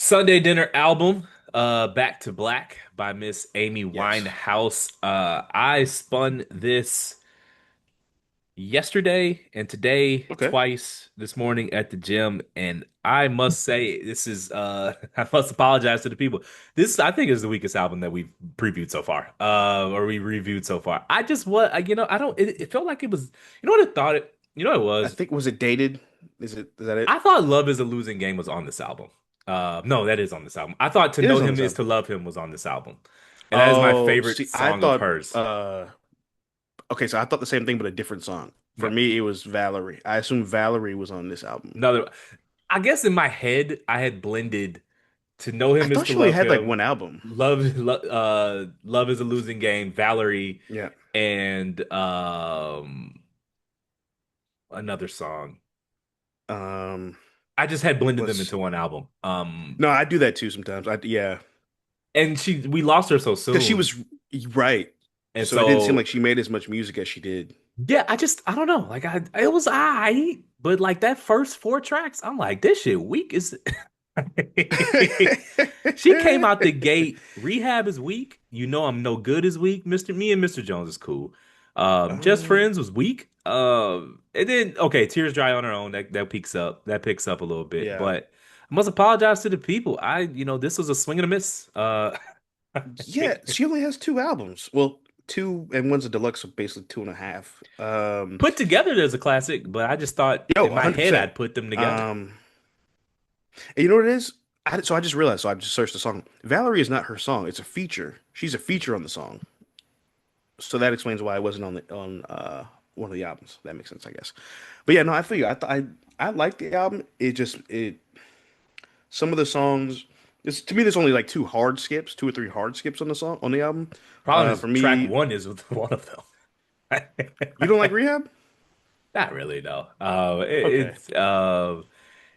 Sunday Dinner album, Back to Black by Miss Amy Yes. Winehouse. I spun this yesterday and today Okay. twice this morning at the gym, and I must say this is I must apologize to the people. This I think is the weakest album that we've previewed so far, or we reviewed so far. I just I don't it felt like it was what I thought it I was. think was it dated? Is that it? I thought Love is a Losing Game was on this album. No, that is on this album. I thought To It Know is on Him this Is to album. Love Him was on this album. And that is my Oh, favorite see, I song of thought hers. okay, so I thought the same thing but a different song. For No, me, it was Valerie. I assume Valerie was on this album. another. I guess in my head, I had blended To Know I Him Is thought to she only Love had like Him, one album. Love is a Losing Game, Valerie, Yeah. and another song. Um, I just had blended them let's into one album. No, I do that too sometimes. Yeah. And we lost her so Because she soon, was right. and So it didn't seem so like she made as much music as she did. yeah, I don't know. Like it was I, but like that first four tracks, I'm like, this shit weak is She came out the gate. Rehab is weak. You know I'm no good is weak. Me and Mr. Jones is cool. Just Um, Friends was weak. And then okay, Tears Dry on Her Own, that peaks up. That picks up a little bit. yeah. But I must apologize to the people. This was a swing and a miss. Yeah, she only has two albums. Well, two and one's a deluxe, so basically two and a half. Put together there's a classic, but I just thought Yo, in my head 100%. I'd put them together. Um, and you know what it is? So I just realized, so I just searched the song. Valerie is not her song, it's a feature. She's a feature on the song. So that explains why it wasn't on one of the albums. That makes sense, I guess. But yeah, no, I feel you. I like the album. It some of the songs to me there's only like two or three hard skips on the song on the album. Problem is For track me, one is one of them. you don't like Rehab? Not really, though. Okay.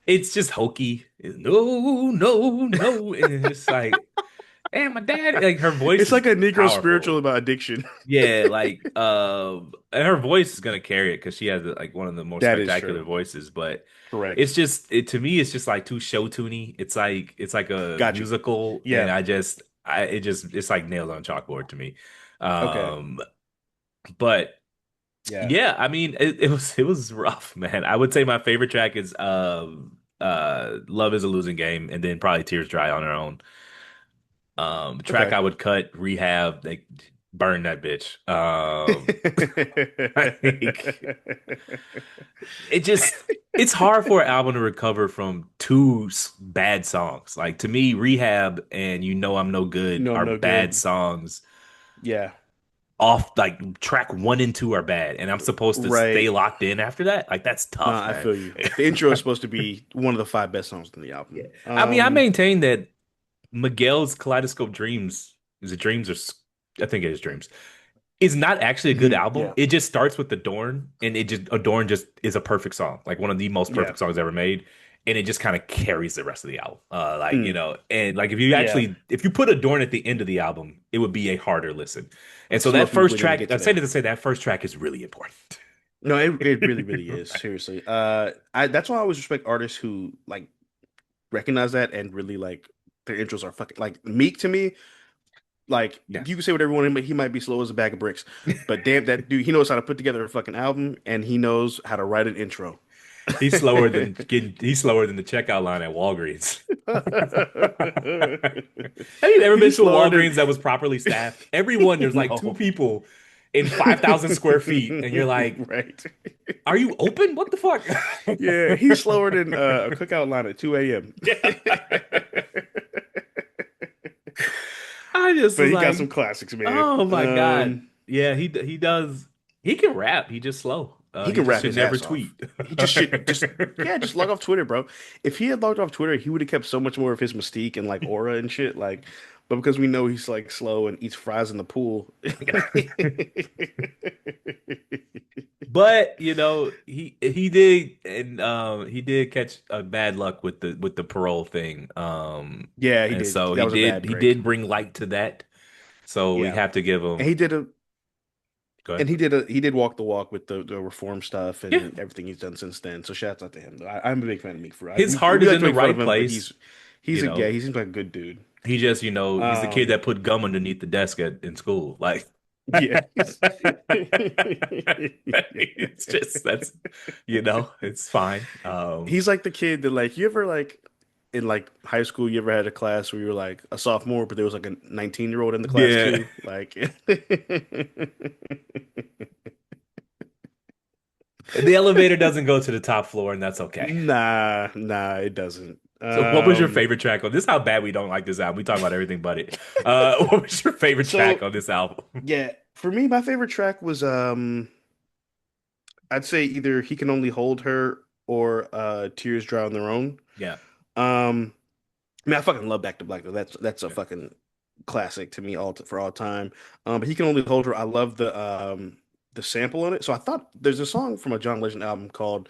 It's just hokey. No, no, no, and it's like, and my dad, like her voice It's is like a Negro spiritual powerful. about addiction. Yeah, like, and her voice is gonna carry it because she has like one of the most That is spectacular true. voices. But Correct. it's just it to me, it's just like too show tuney. It's like a Got you. musical, and Yeah. it's like nails on chalkboard to me. Okay. Um, but. Yeah. Yeah, I mean it was rough, man. I would say my favorite track is Love is a Losing Game and then probably Tears Dry on Her Own. Track Okay. I would cut, Rehab, they burn that bitch. Like, it just it's hard for an album to recover from two bad songs. Like to me, Rehab and You Know I'm No Good No, I'm are no bad good. songs Yeah. off like track one and two are bad, and I'm supposed to stay Right. locked in after that. Like that's No, tough, I man. feel you. The intro is supposed to be one of the five best songs on the Yeah. album. I mean, I maintain that Miguel's Kaleidoscope Dreams is it Dreams I think it is Dreams is not actually a good album. Yeah. It just starts with Adorn, and it just Adorn just is a perfect song, like one of the most Yeah. perfect songs ever made, and it just kind of carries the rest of the album. Mm. And like Yeah. if you put Adorn at the end of the album, it would be a harder listen. And so Slow that if you first wouldn't even track, get I to say there. that to say that first track is really important. No, it really, really is. Right. Seriously. I that's why I always respect artists who like recognize that and really like their intros are fucking like Meek to me. Like you Yes. can say whatever you want, but he might be slow as a bag of bricks. But damn, that dude, he knows how to put together a fucking album and he knows how to write an intro. He's slower than the checkout line at Walgreens. Have you ever been He's to a slower than Walgreens that was properly staffed? Everyone, there's like two no. people in 5,000 square feet, and you're like, Right. are you open? What the fuck? Yeah, he's slower than a cookout line at 2 a.m. I just But was he got some like, classics, man. oh my God. Yeah, he does. He can rap. He just slow. He He can just rap should his never ass off. tweet. He just should just yeah, just log off Twitter, bro. If he had logged off Twitter, he would have kept so much more of his mystique and like aura and shit. Like, but because we know he's like slow and eats fries in the pool. But he did catch a bad luck with the parole thing. Yeah, he And did. so That he was a did bad he break. did bring light to that. So we Yeah, have to give and him go ahead. he did walk the walk with the reform stuff Yeah. and everything he's done since then. So shouts out to him. I'm a big fan of Meek. His We heart is like in to the make fun of right him, but place. You Yeah, know, he seems like a good dude. he just, he's the kid Um, that put gum underneath the desk in school. Like, yeah. it's just it's fine. He's like the kid that like you ever like in like high school you ever had a class where you were like a sophomore but there was like a 19-year-old in the class Yeah. too like The elevator doesn't go to the top floor, and that's okay. nah it doesn't So, what was your favorite track on this? Is how bad we don't like this album. We talk about everything but it. What was your favorite track so on this album? yeah for me my favorite track was I'd say either He Can Only Hold Her or Tears Dry on Their Own. Yeah. um I mean, I fucking love Back to Black though. That's a fucking classic to me for all time. But He Can Only Hold Her. I love the sample on it. So I thought there's a song from a John Legend album called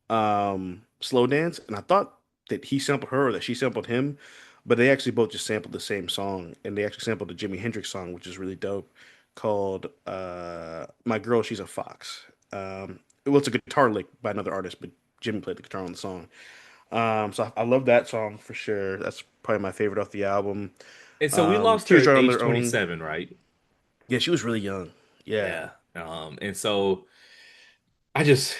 Slow Dance, and I thought that he sampled her or that she sampled him, but they actually both just sampled the same song, and they actually sampled a Jimi Hendrix song, which is really dope, called My Girl She's a Fox. Well, it's a guitar lick by another artist, but Jimmy played the guitar on the song. So I love that song for sure. That's probably my favorite off the album. And so we lost her Tears at Dry on age Their Own. 27, right? Yeah, she was really young. Yeah. Yeah. And so I just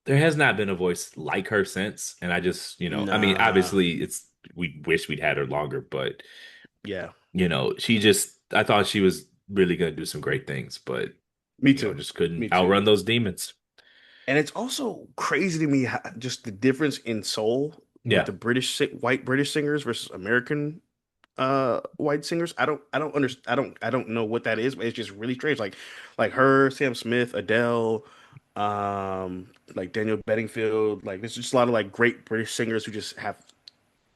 there has not been a voice like her since. And I just, I mean, Nah. obviously we wish we'd had her longer, but Yeah. she just I thought she was really gonna do some great things, but Me too. just couldn't Me too. outrun those demons. And it's also crazy to me just the difference in soul with Yeah. the white British singers versus American white singers. I don't understand I don't know what that is, but it's just really strange. Like her, Sam Smith, Adele, like Daniel Bedingfield, like there's just a lot of like great British singers who just have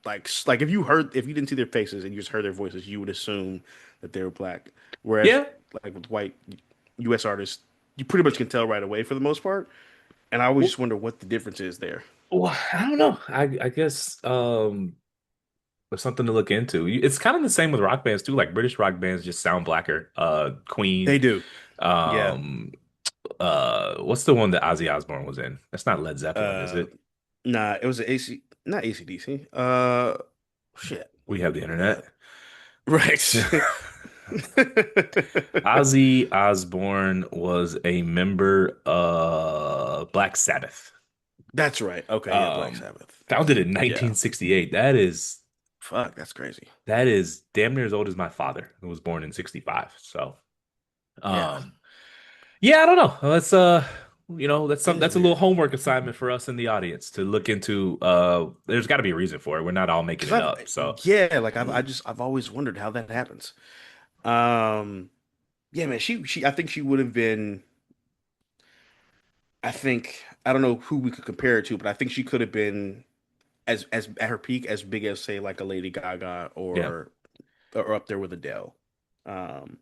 like if you didn't see their faces and you just heard their voices, you would assume that they were black. Whereas Yeah. like with white US artists, you pretty much can tell right away for the most part. And I always Well, just wonder what the difference is there. well, I don't know. I guess there's something to look into. It's kind of the same with rock bands too. Like British rock bands just sound blacker. They Queen. do. Yeah. Um, what's the one that Ozzy Osbourne was in? That's not Led Zeppelin, is Uh it? nah, it was an AC not ACDC. Shit. We have the Uh internet. right. Ozzy Osbourne was a member of Black Sabbath. That's right. Okay, yeah, Black Um, Sabbath. Founded in Yeah. 1968. Fuck, that's crazy. That is damn near as old as my father, who was born in 65. So, Yeah. um, yeah, I don't know. It is that's a little weird. homework assignment for us in the audience to look into. There's got to be a reason for it. We're not all making Cause it up. So, yeah, like I've always wondered how that happens. Um yeah, man, she I think she would have been I think I don't know who we could compare it to, but I think she could have been as at her peak as big as say like a Lady Gaga yeah. or up there with Adele. Um,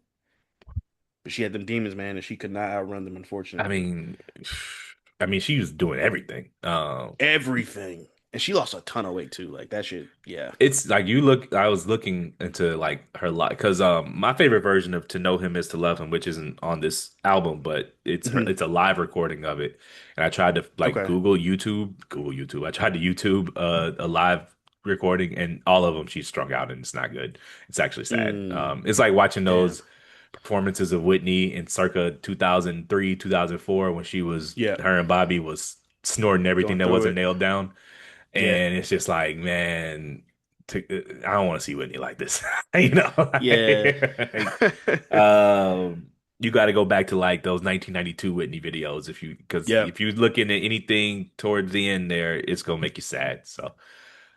but she had them demons, man, and she could not outrun them, I unfortunately. mean, she was doing everything. Everything, and she lost a ton of weight too. Like that shit, yeah. It's like I was looking into like her life because my favorite version of To Know Him Is to Love Him, which isn't on this album, but Mhm. it's a live recording of it. And I tried to like Okay. Google YouTube. I tried to YouTube a live recording, and all of them she's strung out and it's not good. It's actually sad. Mm, It's like watching damn. those performances of Whitney in circa 2003, 2004 when she was Yeah. her and Bobby was snorting everything Going that through wasn't it. nailed down. Yeah. And it's just like, man, I don't want to see Whitney like this. You know, Yeah. you got to go back to like those 1992 Whitney videos because Yeah. if you're looking at anything towards the end there, it's gonna make you sad. So,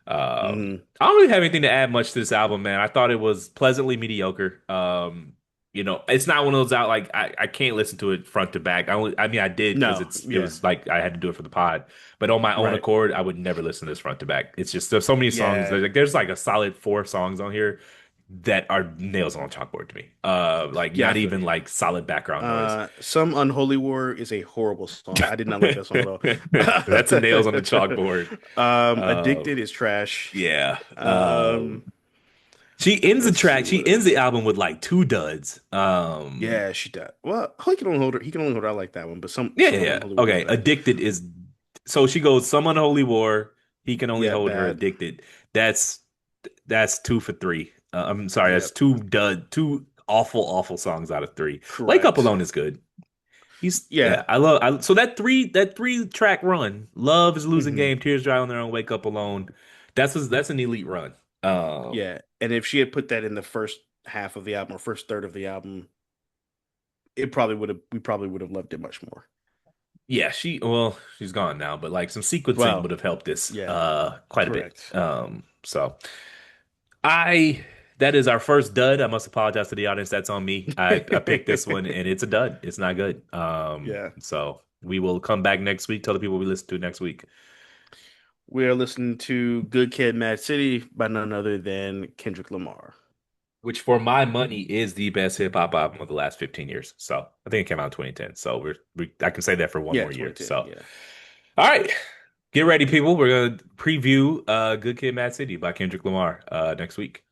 Hmm. I don't really have anything to add much to this album, man. I thought it was pleasantly mediocre. It's not one of those out like I can't listen to it front to back. I mean I did because No. it Yeah. was like I had to do it for the pod, but on my own Right. accord, I would never listen to this front to back. It's just there's so many songs. Yeah. There's like a solid four songs on here that are nails on a chalkboard to me. Like Yeah, I not feel even you. like solid background noise. Some Unholy War is a horrible song. I did not like that song at That's a nails on the chalkboard. all. Uh, Addicted is trash. yeah. Um, She ends the let's see track. She what ends the else. album with like two duds. Yeah, she died. Well, he can only hold her. He can only hold her. I like that one, but Yeah, yeah, some yeah. Unholy War is Okay, bad. addicted is so she goes some unholy war. He can only Yeah, hold her bad. addicted. That's that's two for three. I'm sorry, that's Yep. two awful songs out of three. Wake Up Correct. Alone is good. He's yeah, Yeah. so that three track run, Love is a Losing Hmm. Game, Tears Dry on Their Own, Wake Up Alone. That's an elite run. Um, Yeah. And if she had put that in the first half of the album or first third of the album, it probably would have we probably would have loved it much more. yeah, she's gone now, but like some sequencing Well, would have helped this yeah, quite a bit. correct. So I that is our first dud. I must apologize to the audience. That's on me. I picked this one and it's a dud. It's not good. Yeah. So we will come back next week. Tell the people we listen to next week. We're listening to Good Kid, Mad City by none other than Kendrick Lamar. Which for my money is the best hip hop album of the last 15 years. So I think it came out in 2010. So I can say that for one Yeah, more year. 2010. So Yeah. all right. Get ready, people. We're gonna preview Good Kid Mad City by Kendrick Lamar next week.